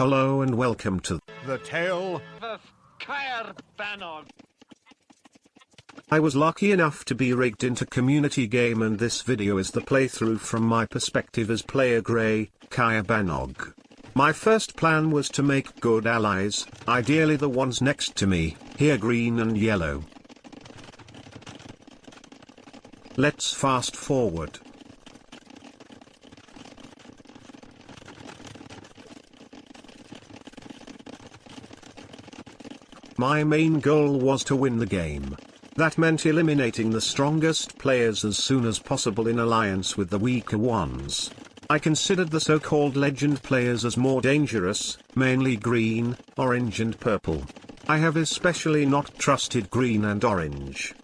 Hello and welcome to the tale of Caerbannog. I was lucky enough to be rigged into community game, and this video is the playthrough from my perspective as player Grey, Caerbannog. My first plan was to make good allies, ideally the ones next to me, here green and yellow. Let's fast forward. My main goal was to win the game. That meant eliminating the strongest players as soon as possible in alliance with the weaker ones. I considered the so-called legend players as more dangerous, mainly green, orange and purple. I have especially not trusted green and orange.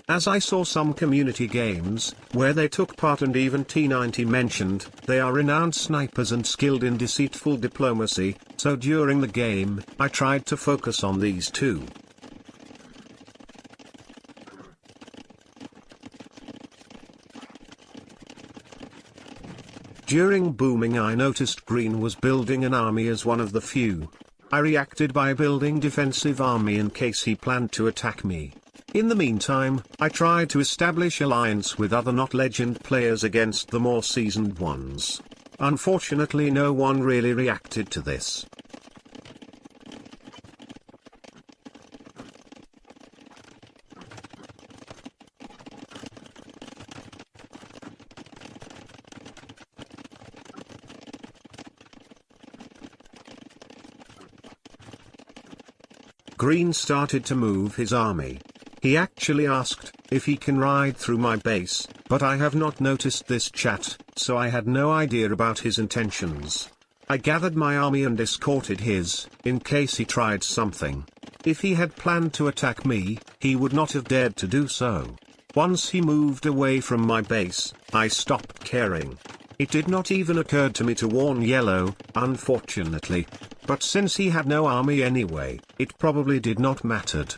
As I saw some community games, where they took part and even T90 mentioned, they are renowned snipers and skilled in deceitful diplomacy, so during the game, I tried to focus on these two. During booming I noticed green was building an army as one of the few. I reacted by building defensive army in case he planned to attack me. In the meantime, I tried to establish alliance with other not legend players against the more seasoned ones. Unfortunately no one really reacted to this. Green started to move his army. He actually asked if he can ride through my base, but I have not noticed this chat, so I had no idea about his intentions. I gathered my army and escorted his, in case he tried something. If he had planned to attack me, he would not have dared to do so. Once he moved away from my base, I stopped caring. It did not even occur to me to warn Yellow, unfortunately. But since he had no army anyway, it probably did not mattered.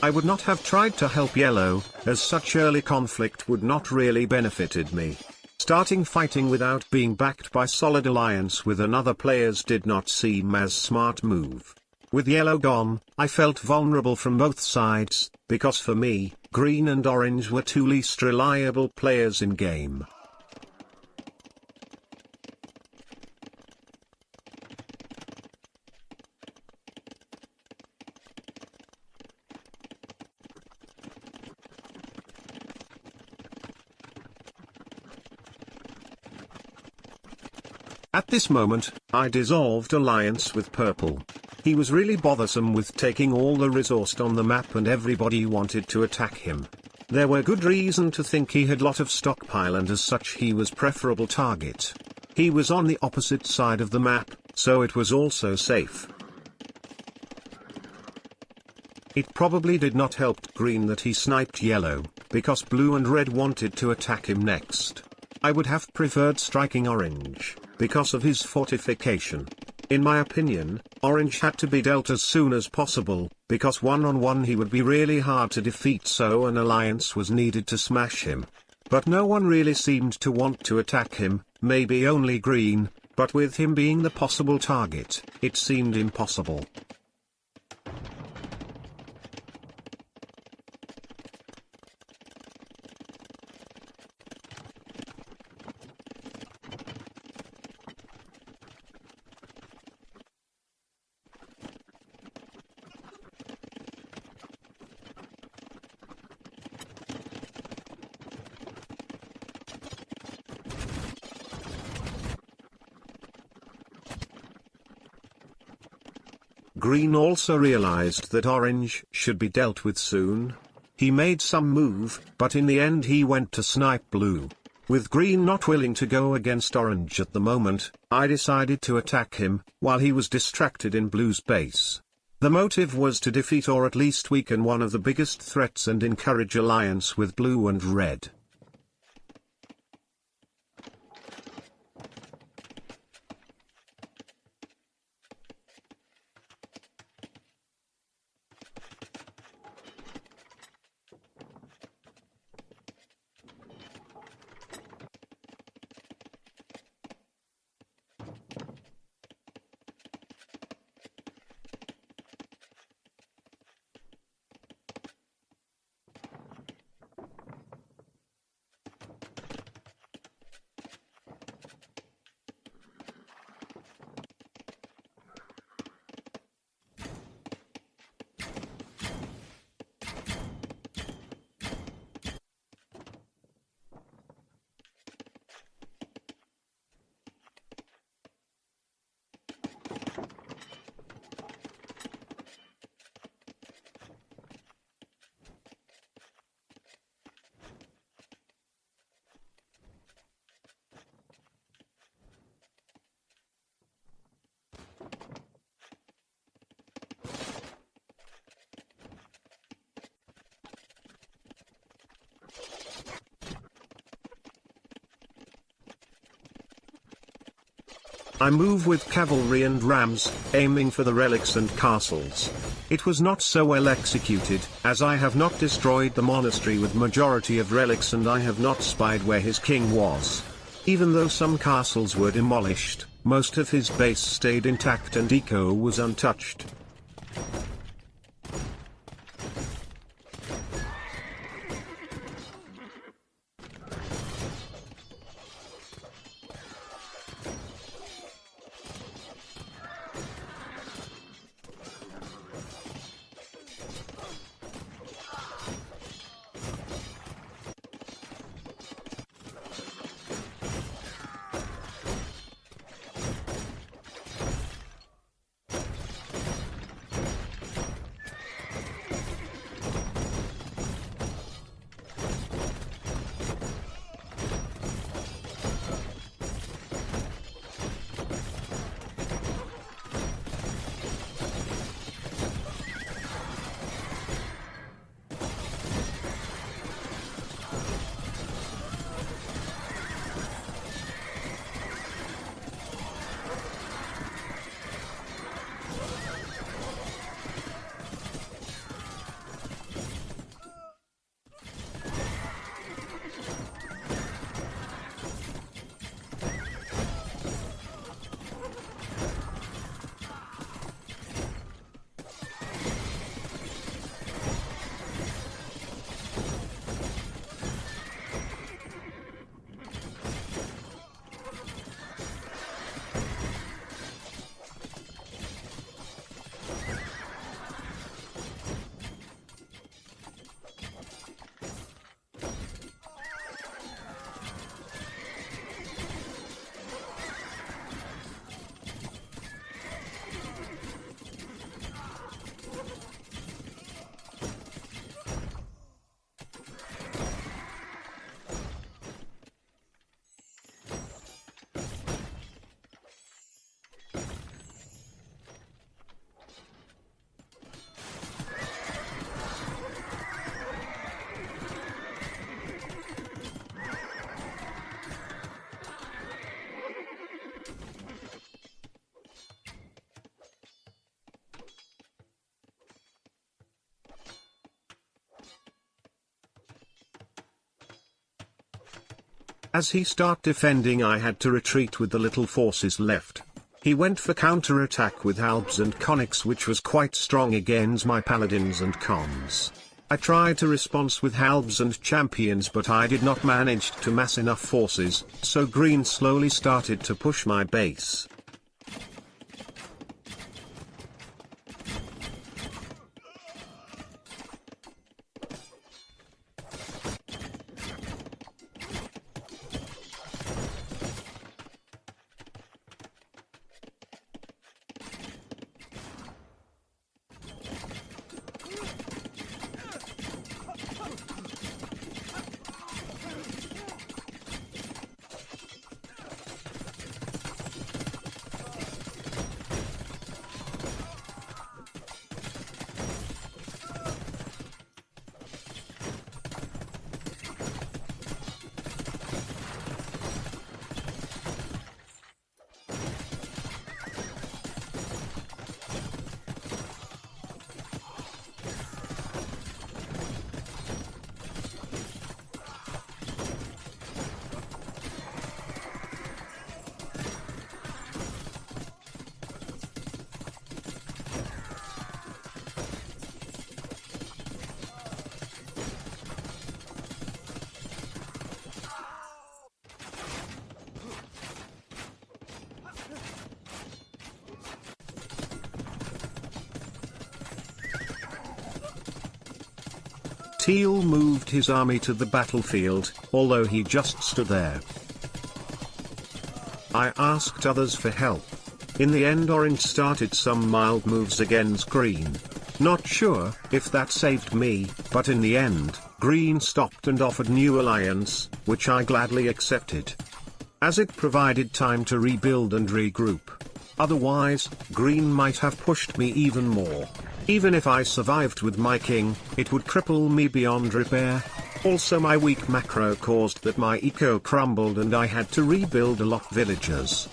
I would not have tried to help Yellow, as such early conflict would not really benefited me. Starting fighting without being backed by solid alliance with another players did not seem as smart move. With Yellow gone, I felt vulnerable from both sides, because for me, green and orange were two least reliable players in game. At this moment, I dissolved alliance with Purple. He was really bothersome with taking all the resource on the map and everybody wanted to attack him. There were good reason to think he had lot of stockpile and as such he was preferable target. He was on the opposite side of the map, so it was also safe. It probably did not help green that he sniped yellow, because blue and red wanted to attack him next. I would have preferred striking orange, because of his fortification. In my opinion, orange had to be dealt as soon as possible, because one-on-one he would be really hard to defeat, so an alliance was needed to smash him. But no one really seemed to want to attack him, maybe only green, but with him being the possible target, it seemed impossible. Green also realized that orange should be dealt with soon. He made some move, but in the end he went to snipe blue. With green not willing to go against orange at the moment, I decided to attack him, while he was distracted in blue's base. The motive was to defeat or at least weaken one of the biggest threats and encourage alliance with blue and red. I move with cavalry and rams, aiming for the relics and castles. It was not so well executed, as I have not destroyed the monastery with majority of relics and I have not spied where his king was. Even though some castles were demolished, most of his base stayed intact and eco was untouched. As he started defending, I had to retreat with the little forces left. He went for counter-attack with halbs and conics, which was quite strong against my paladins and cons. I tried to respond with halbs and champions, but I did not manage to mass enough forces, so green slowly started to push my base. Teal moved his army to the battlefield, although he just stood there. I asked others for help. In the end, orange started some mild moves against green. Not sure if that saved me, but in the end, green stopped and offered new alliance, which I gladly accepted, as it provided time to rebuild and regroup. Otherwise, green might have pushed me even more. Even if I survived with my king, it would cripple me beyond repair. Also, my weak macro caused that my eco crumbled and I had to rebuild a lot villagers.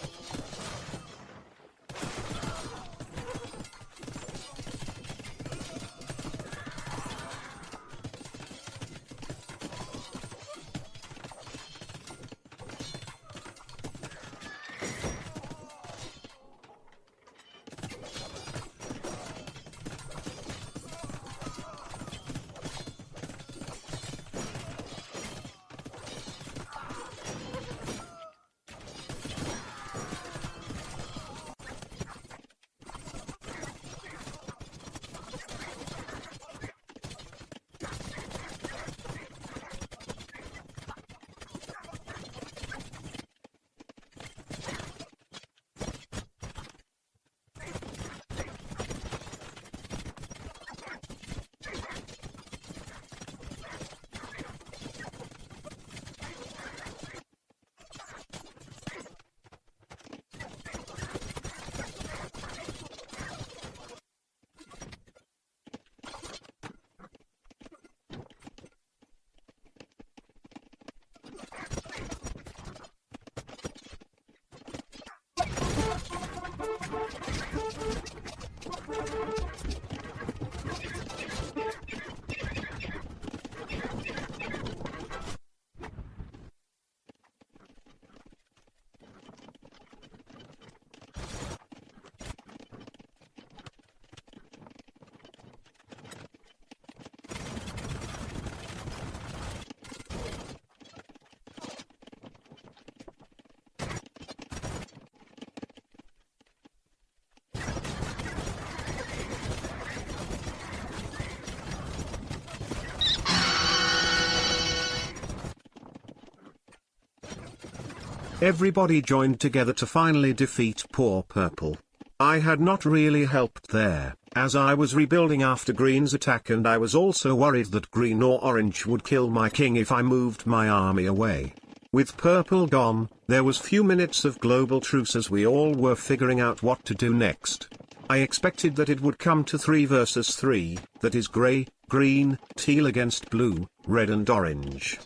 Everybody joined together to finally defeat poor purple. I had not really helped there, as I was rebuilding after green's attack, and I was also worried that green or orange would kill my king if I moved my army away. With purple gone, there was few minutes of global truce as we all were figuring out what to do next. I expected that it would come to 3 versus 3, that is grey, green, teal against blue, red and orange.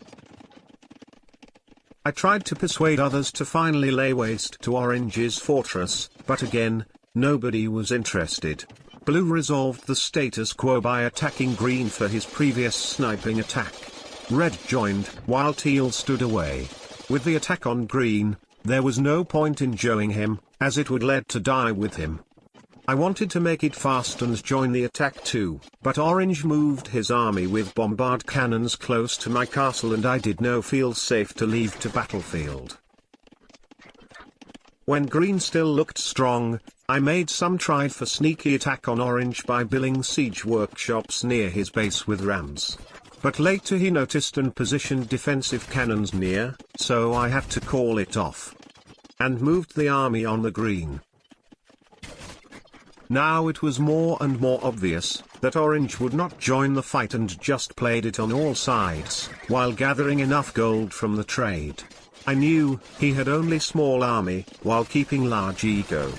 I tried to persuade others to finally lay waste to orange's fortress, but again, nobody was interested. Blue resolved the status quo by attacking green for his previous sniping attack. Red joined, while teal stood away. With the attack on green, there was no point in joining him, as it would lead to die with him. I wanted to make it fast and join the attack too, but orange moved his army with bombard cannons close to my castle and I did not feel safe to leave to battlefield. When green still looked strong, I made some try for sneaky attack on orange by building siege workshops near his base with rams. But later he noticed and positioned defensive cannons near, so I had to call it off. And moved the army on the green. Now it was more and more obvious that orange would not join the fight and just played it on all sides, while gathering enough gold from the trade. I knew he had only small army, while keeping large ego.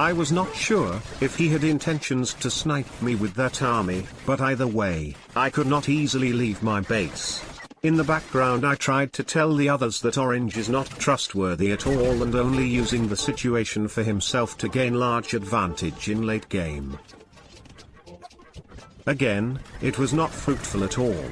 I was not sure if he had intentions to snipe me with that army, but either way, I could not easily leave my base. In the background I tried to tell the others that orange is not trustworthy at all and only using the situation for himself to gain large advantage in late game. Again, it was not fruitful at all.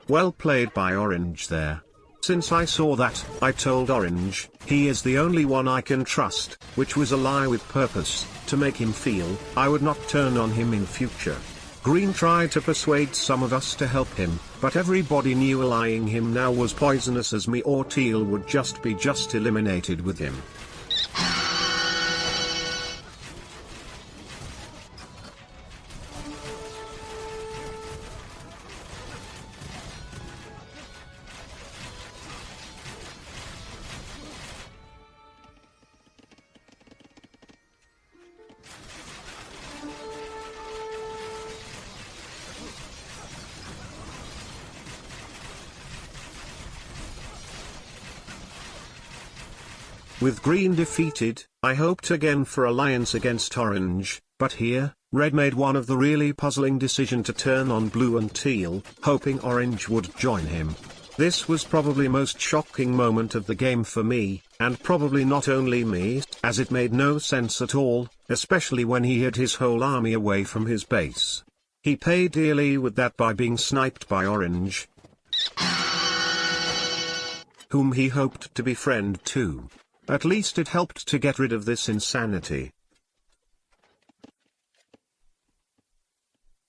Well played by orange there. Since I saw that, I told orange, he is the only one I can trust, which was a lie with purpose, to make him feel I would not turn on him in future. Green tried to persuade some of us to help him, but everybody knew allying him now was poisonous as me or Teal would just be eliminated with him. With green defeated, I hoped again for alliance against orange, but here, red made one of the really puzzling decision to turn on blue and teal, hoping orange would join him. This was probably most shocking moment of the game for me, and probably not only me, as it made no sense at all, especially when he had his whole army away from his base. He paid dearly with that by being sniped by orange, whom he hoped to befriend too. At least it helped to get rid of this insanity.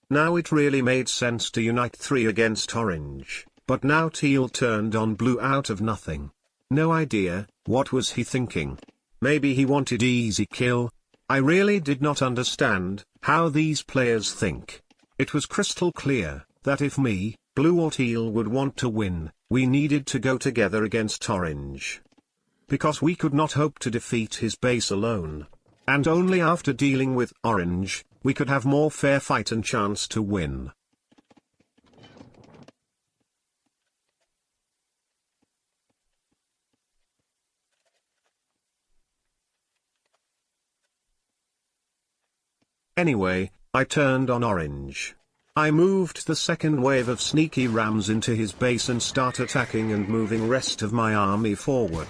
Now it really made sense to unite 3 against orange, but now Teal turned on blue out of nothing. No idea, what was he thinking? Maybe he wanted easy kill? I really did not understand how these players think. It was crystal clear that if me, blue or teal would want to win, we needed to go together against orange. Because we could not hope to defeat his base alone. And only after dealing with orange, we could have more fair fight and chance to win. Anyway, I turned on orange. I moved the second wave of sneaky rams into his base and start attacking and moving rest of my army forward.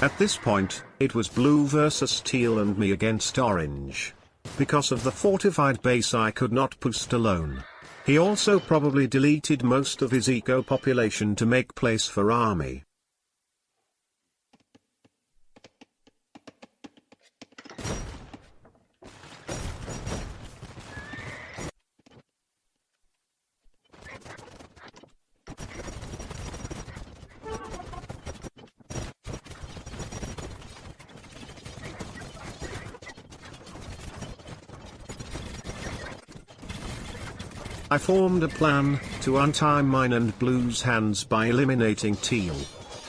At this point, it was blue versus teal and me against orange. Because of the fortified base I could not boost alone. He also probably deleted most of his eco population to make place for army. I formed a plan to untie mine and blue's hands by eliminating teal.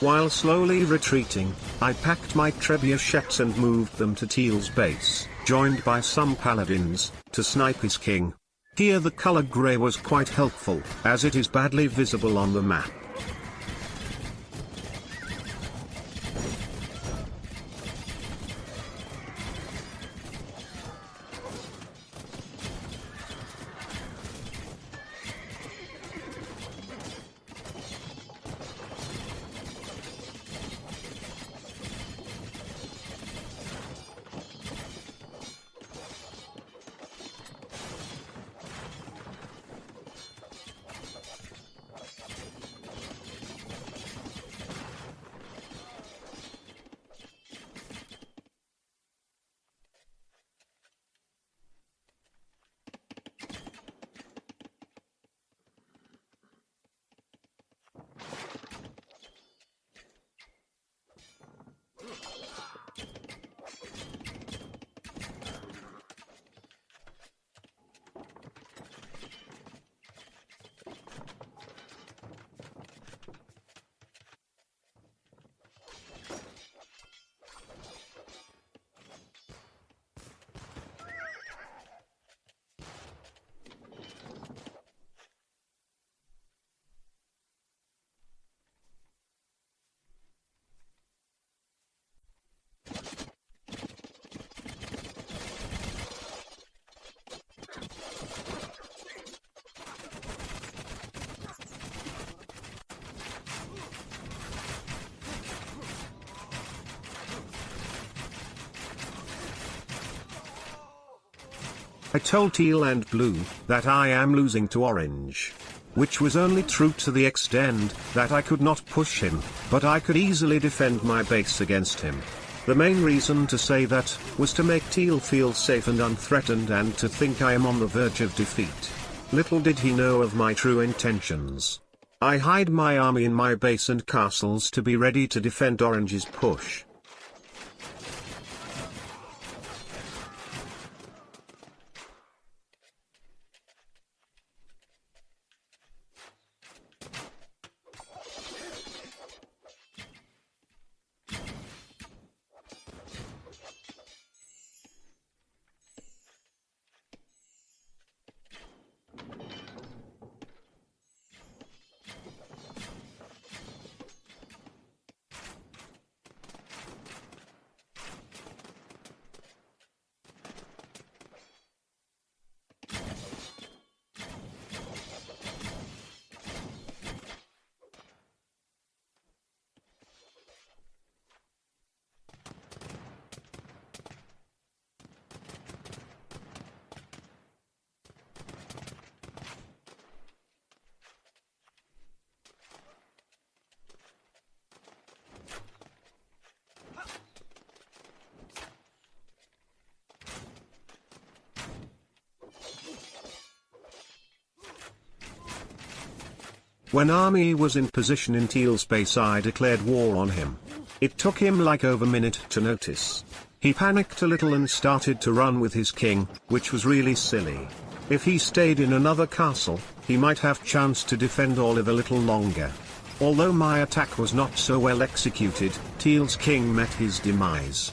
While slowly retreating, I packed my trebuchets and moved them to teal's base, joined by some paladins, to snipe his king. Here the color grey was quite helpful, as it is badly visible on the map. I told Teal and Blue that I am losing to Orange. Which was only true to the extent that I could not push him, but I could easily defend my base against him. The main reason to say that was to make Teal feel safe and unthreatened and to think I am on the verge of defeat. Little did he know of my true intentions. I hide my army in my base and castles to be ready to defend Orange's push. When army was in position in Teal's base, I declared war on him. It took him like over a minute to notice. He panicked a little and started to run with his king, which was really silly. If he stayed in another castle, he might have chance to defend Olive a little longer. Although my attack was not so well executed, Teal's king met his demise.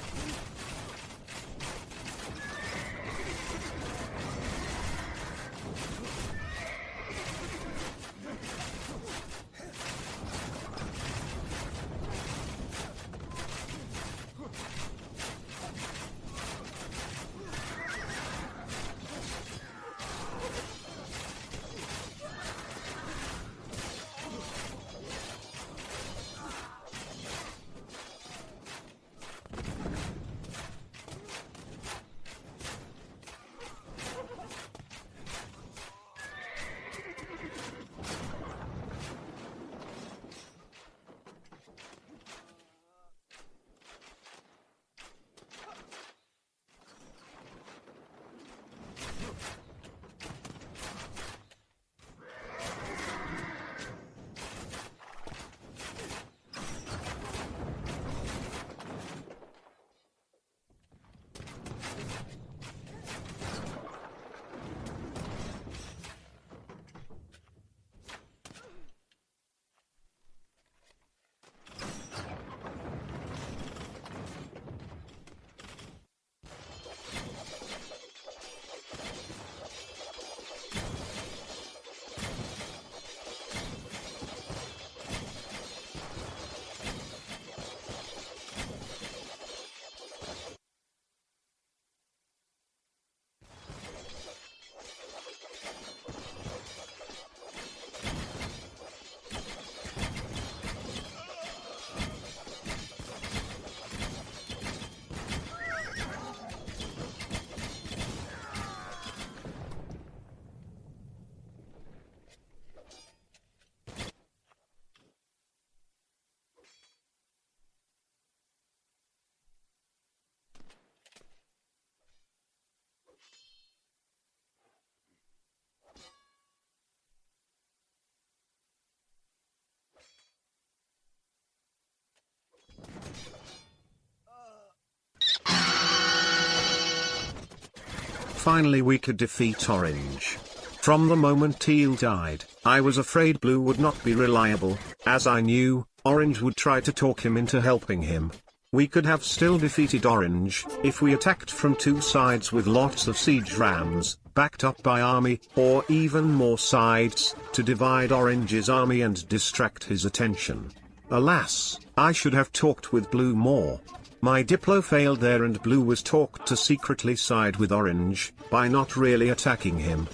Finally we could defeat Orange. From the moment Teal died, I was afraid Blue would not be reliable, as I knew Orange would try to talk him into helping him. We could have still defeated Orange if we attacked from two sides with lots of siege rams, backed up by army, or even more sides, to divide Orange's army and distract his attention. Alas, I should have talked with Blue more. My diplo failed there and Blue was taught to secretly side with Orange, by not really attacking him.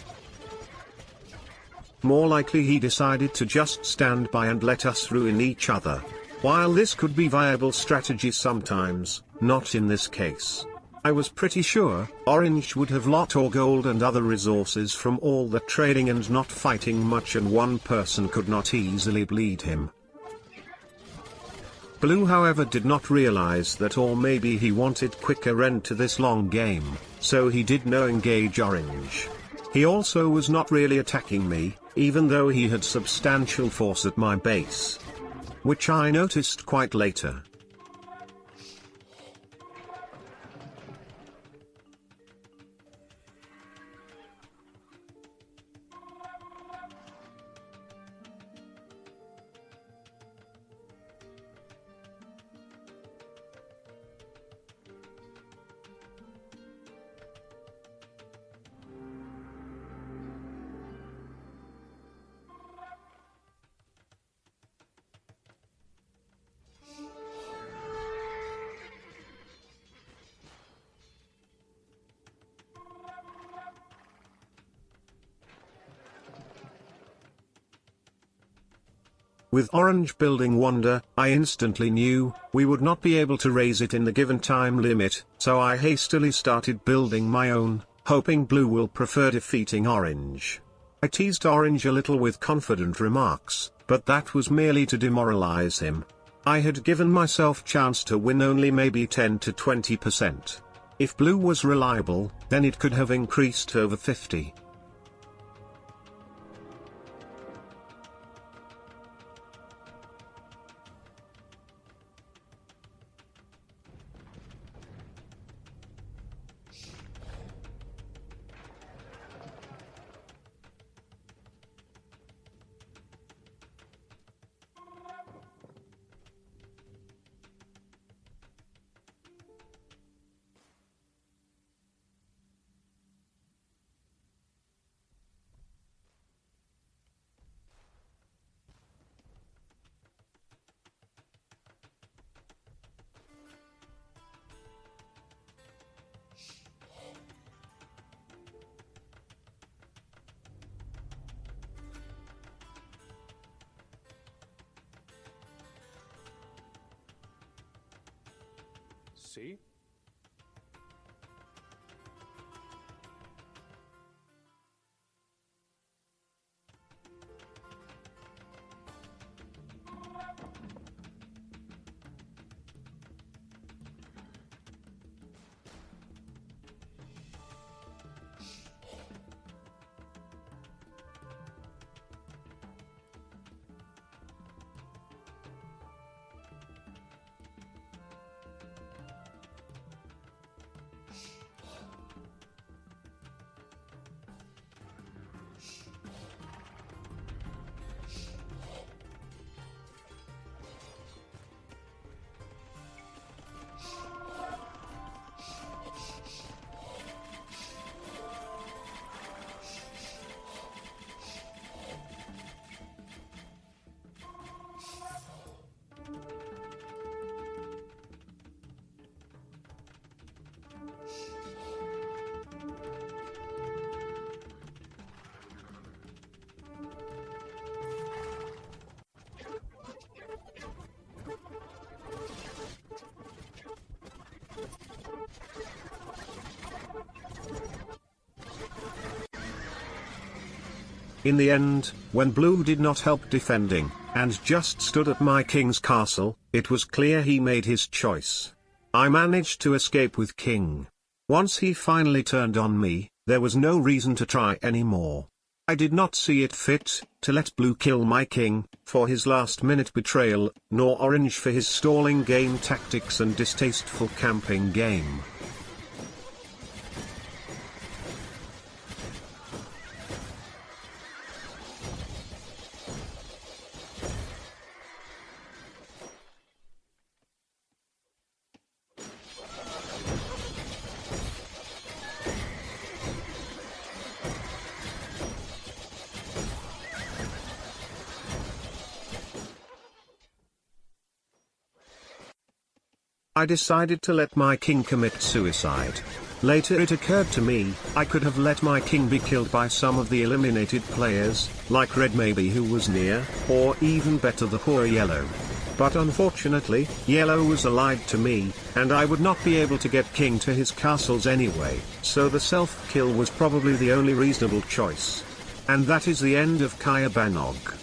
More likely he decided to just stand by and let us ruin each other. While this could be viable strategy sometimes, not in this case. I was pretty sure orange would have lot or gold and other resources from all the trading and not fighting much, and one person could not easily bleed him. Blue however did not realize that, or maybe he wanted quicker end to this long game, so he did no engage orange. He also was not really attacking me, even though he had substantial force at my base, which I noticed quite later. With orange building wonder, I instantly knew we would not be able to raise it in the given time limit, so I hastily started building my own, hoping blue will prefer defeating orange. I teased orange a little with confident remarks, but that was merely to demoralize him. I had given myself chance to win only maybe 10 to 20%. If blue was reliable, then it could have increased over 50. See? In the end, when blue did not help defending, and just stood at my king's castle, it was clear he made his choice. I managed to escape with king. Once he finally turned on me, there was no reason to try anymore. I did not see it fit to let blue kill my king for his last-minute betrayal, nor orange for his stalling game tactics and distasteful camping game. I decided to let my king commit suicide. Later it occurred to me, I could have let my king be killed by some of the eliminated players, like red maybe who was near, or even better the poor yellow. But unfortunately, yellow was allied to me, and I would not be able to get king to his castles anyway, so the self-kill was probably the only reasonable choice. And that is the end of Caerbannog.